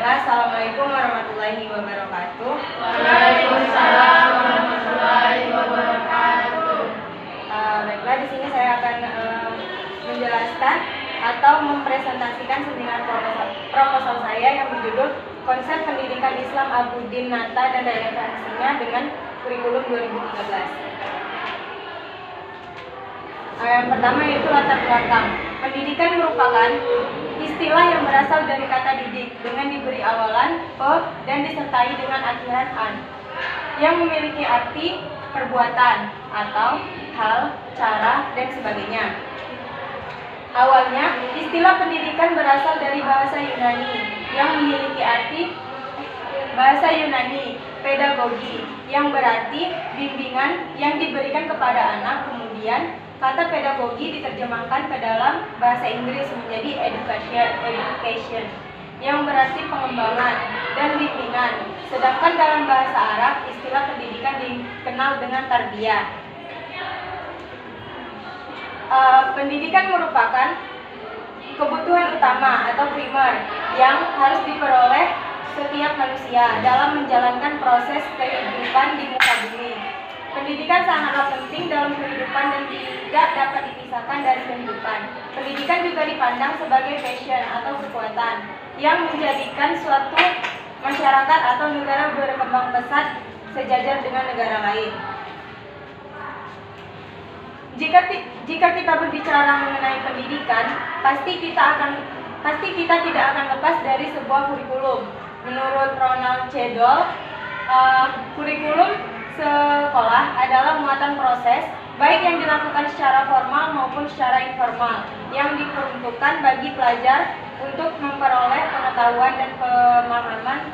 Assalamualaikum warahmatullahi wabarakatuh. Waalaikumsalam warahmatullahi wabarakatuh. Baiklah, di sini saya akan menjelaskan atau mempresentasikan seminar proposal saya yang berjudul Konsep Pendidikan Islam Abuddin Nata dan Relevansinya dengan Kurikulum 2013. Yang pertama yaitu latar belakang. Pendidikan merupakan istilah yang berasal dari kata didik dengan diberi awalan pe dan disertai dengan akhiran an, yang memiliki arti perbuatan atau hal, cara, dan sebagainya. Awalnya, istilah pendidikan berasal dari bahasa Yunani yang memiliki arti bahasa Yunani pedagogi yang berarti bimbingan yang diberikan kepada anak. Kemudian kata pedagogi diterjemahkan ke dalam bahasa Inggris menjadi education yang berarti pengembangan dan bimbingan. Sedangkan dalam bahasa Arab istilah pendidikan dikenal dengan tarbiyah. Pendidikan merupakan kebutuhan utama atau primer yang harus diperoleh setiap manusia dalam menjalankan proses kehidupan di muka bumi. Pendidikan sangatlah penting dalam kehidupan dan tidak dapat dipisahkan dari kehidupan. Pendidikan juga dipandang sebagai passion atau kekuatan yang menjadikan suatu masyarakat atau negara berkembang pesat sejajar dengan negara lain. Jika kita berbicara mengenai pendidikan, pasti kita tidak akan lepas dari sebuah kurikulum. Menurut Ronald C. Doll, kurikulum sekolah adalah muatan proses baik yang dilakukan secara formal maupun secara informal yang diperuntukkan bagi pelajar untuk memperoleh pengetahuan dan pemahaman,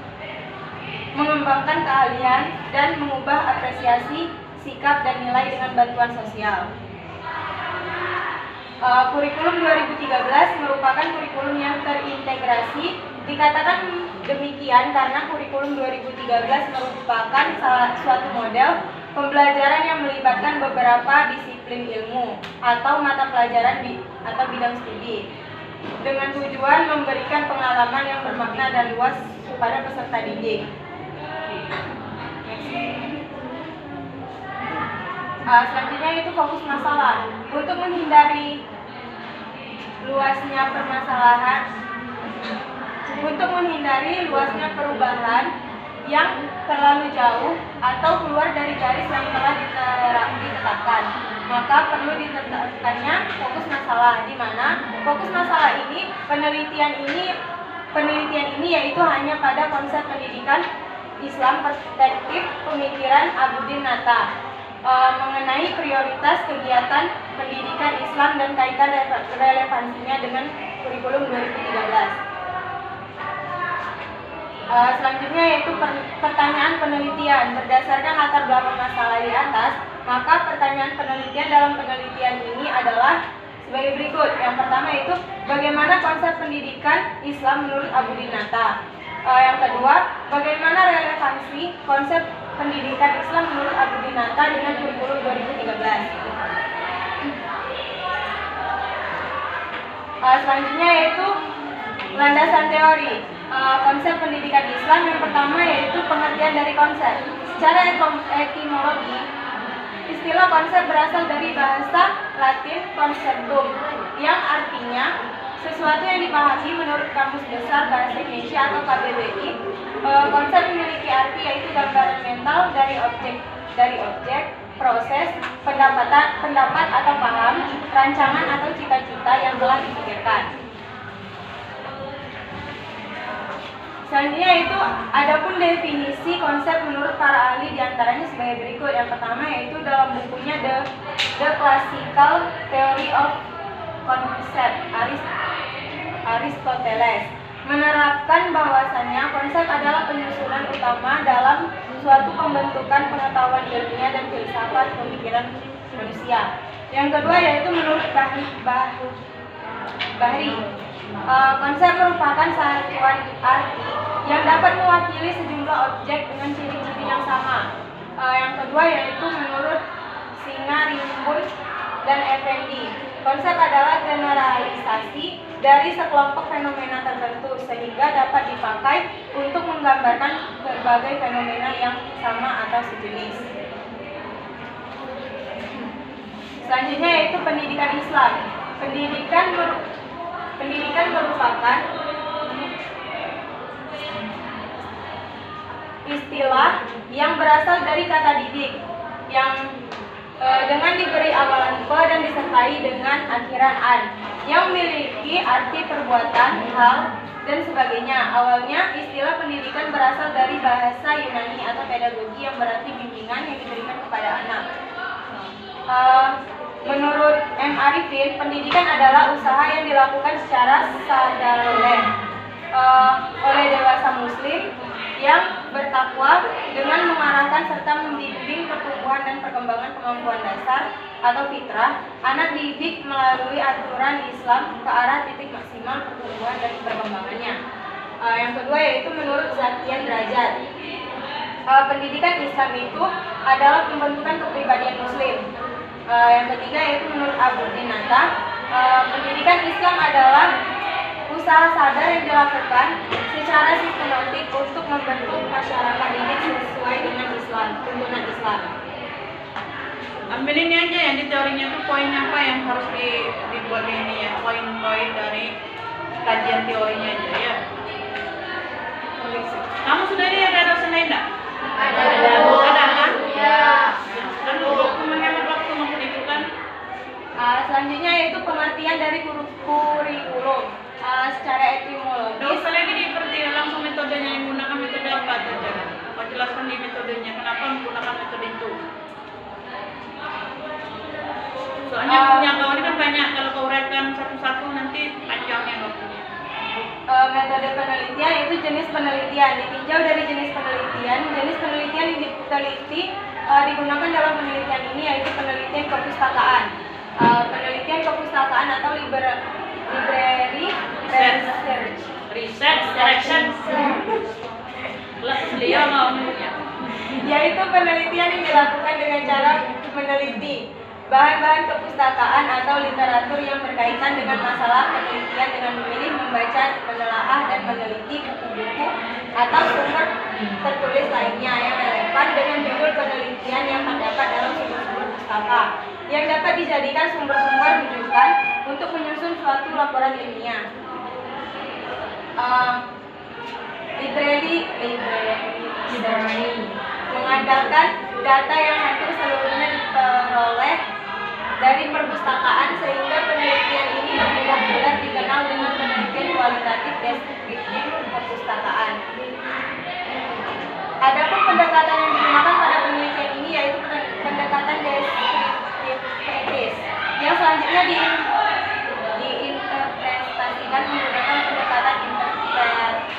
mengembangkan keahlian, dan mengubah apresiasi, sikap, dan nilai dengan bantuan sosial. Kurikulum 2013 merupakan kurikulum yang terintegrasi. Dikatakan demikian karena kurikulum 2013 merupakan suatu model pembelajaran yang melibatkan beberapa disiplin ilmu atau mata pelajaran atau bidang studi dengan tujuan memberikan pengalaman yang bermakna dan luas kepada peserta didik. Selanjutnya itu fokus masalah. Untuk menghindari luasnya perubahan yang terlalu jauh atau keluar dari garis yang telah ditetapkan, maka perlu ditetapkannya fokus masalah, di mana fokus masalah ini penelitian ini yaitu hanya pada konsep pendidikan Islam perspektif pemikiran Abuddin Nata mengenai prioritas kegiatan pendidikan Islam dan kaitan relevansinya dengan kurikulum 2013. Selanjutnya yaitu pertanyaan penelitian. Berdasarkan latar belakang masalah di atas, maka pertanyaan penelitian dalam penelitian ini adalah sebagai berikut. Yang pertama yaitu bagaimana konsep pendidikan Islam menurut Abuddin Nata. Yang kedua, bagaimana relevansi konsep pendidikan Islam menurut Abuddin Nata dengan kurikulum 2013. Selanjutnya yaitu landasan teori. Konsep pendidikan Islam yang pertama yaitu pengertian dari konsep. Secara etimologi, istilah konsep berasal dari bahasa Latin conceptum yang artinya sesuatu yang dipahami. Menurut Kamus Besar Bahasa Indonesia atau KBBI, konsep memiliki arti yaitu gambaran mental dari objek, proses, pendapat atau paham, rancangan atau cita-cita yang telah dipikirkan. Selanjutnya itu adapun definisi konsep menurut para ahli diantaranya sebagai berikut. Yang pertama yaitu dalam bukunya The Classical Theory of Concept Aristoteles menerapkan bahwasannya konsep adalah penyusunan utama dalam suatu pembentukan pengetahuan ilmiah dan filsafat pemikiran manusia. Yang kedua yaitu menurut Bahri, konsep merupakan satuan arti yang dapat mewakili sejumlah objek dengan ciri-ciri yang sama. Yang kedua yaitu menurut Singa, Rimbun, dan Effendi, konsep adalah generalisasi dari sekelompok fenomena tertentu sehingga dapat dipakai untuk menggambarkan berbagai fenomena yang sama atau sejenis. Selanjutnya yaitu pendidikan Islam. Pendidikan merupakan istilah yang berasal dari kata didik yang dengan diberi awalan pe dan disertai dengan akhiran an yang memiliki arti perbuatan, hal, dan sebagainya. Awalnya istilah pendidikan berasal dari bahasa Yunani atau pedagogi yang berarti bimbingan yang diberikan kepada anak. Menurut M. Arifin, pendidikan adalah usaha yang dilakukan secara sukarela oleh dewasa muslim yang bertakwa dengan mengarahkan serta membimbing pertumbuhan dan perkembangan kemampuan dasar atau fitrah anak didik melalui aturan Islam ke arah titik maksimal pertumbuhan dan perkembangannya. Yang kedua yaitu menurut Zatkian Derajat. Pendidikan Islam itu adalah pembentukan kepribadian muslim. Yang ketiga yaitu menurut Abu Dinata, pendidikan Islam adalah usaha sadar yang dilakukan secara sistematik untuk membentuk masyarakat didik sesuai dengan Islam, tuntunan Islam. Ambil ini aja yang di teorinya tuh poin apa yang harus dibuat ini ya, poin-poin dari kajian teorinya aja ya. Kamu sudah ini ada dosen lain enggak? Ada kan? Ya. Dan untuk menghemat waktu maksud itu kan? Selanjutnya yaitu pengertian dari kurikulum secara etimologis. Nggak usah lagi diperti langsung metodenya yang menggunakan metode apa saja. Kau jelaskan di metodenya kenapa menggunakan metode itu. Soalnya punya kau ini kan banyak, kalau kau uraikan satu-satu nanti panjangnya waktunya. Metode penelitian yaitu jenis penelitian. Ditinjau dari jenis penelitian yang diteliti digunakan dalam penelitian ini yaitu penelitian kepustakaan. Penelitian kepustakaan atau library research Beliau ngomongnya. Yaitu penelitian yang dilakukan dengan cara meneliti bahan-bahan kepustakaan atau literatur yang berkaitan dengan masalah penelitian dengan memilih membaca, menelaah, dan meneliti buku-buku atau sumber tertulis lainnya yang relevan dengan judul penelitian yang terdapat dalam sumber-sumber pustaka yang dapat dijadikan sumber-sumber rujukan untuk menyusun suatu laporan ilmiah. Library mengandalkan data yang hampir seluruhnya diperoleh dari perpustakaan sehingga penelitian ini lebih populer dikenal dengan penelitian kualitatif deskriptif perpustakaan. Adapun pendekatan yang digunakan pada penelitian ini yaitu pendekatan deskriptif kritis yang selanjutnya diinterpretasikan menggunakan pendekatan interpretatif.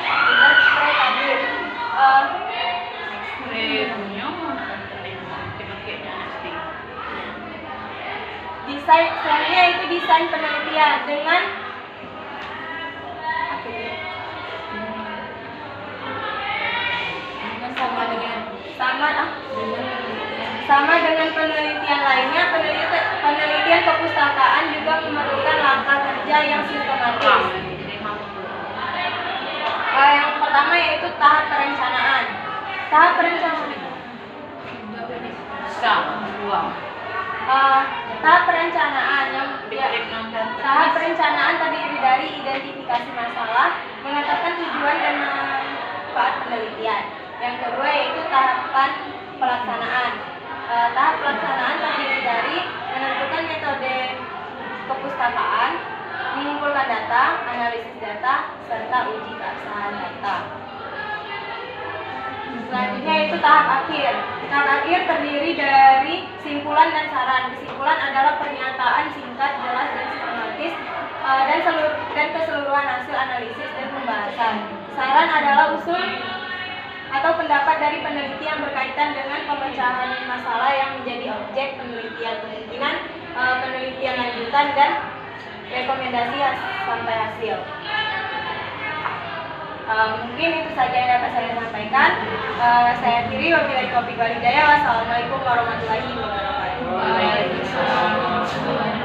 Selanjutnya itu desain penelitian dengan sama dengan penelitian lainnya, penelitian kepustakaan juga memerlukan langkah kerja yang sistematis. Yang pertama yaitu tahap perencanaan. Tahap perencanaan terdiri dari identifikasi masalah, menetapkan tujuan dan manfaat penelitian. Yang kedua yaitu tahapan pelaksanaan. Tahap pelaksanaan terdiri dari menentukan metode kepustakaan, mengumpulkan data, analisis data, serta uji keabsahan data. Selanjutnya itu tahap akhir. Tahap akhir terdiri dari simpulan dan saran. Kesimpulan adalah pernyataan singkat, jelas, dan sistematis dan keseluruhan hasil analisis dan pembahasan. Saran adalah usul atau pendapat dari peneliti yang berkaitan dengan pemecahan masalah yang menjadi objek penelitian, kemungkinan penelitian lanjutan, dan rekomendasi sampai hasil. Mungkin itu saja yang dapat saya sampaikan. Saya akhiri, wabillahi taufiq wal hidayah. Wassalamualaikum warahmatullahi wabarakatuh. Waalaikumsalam.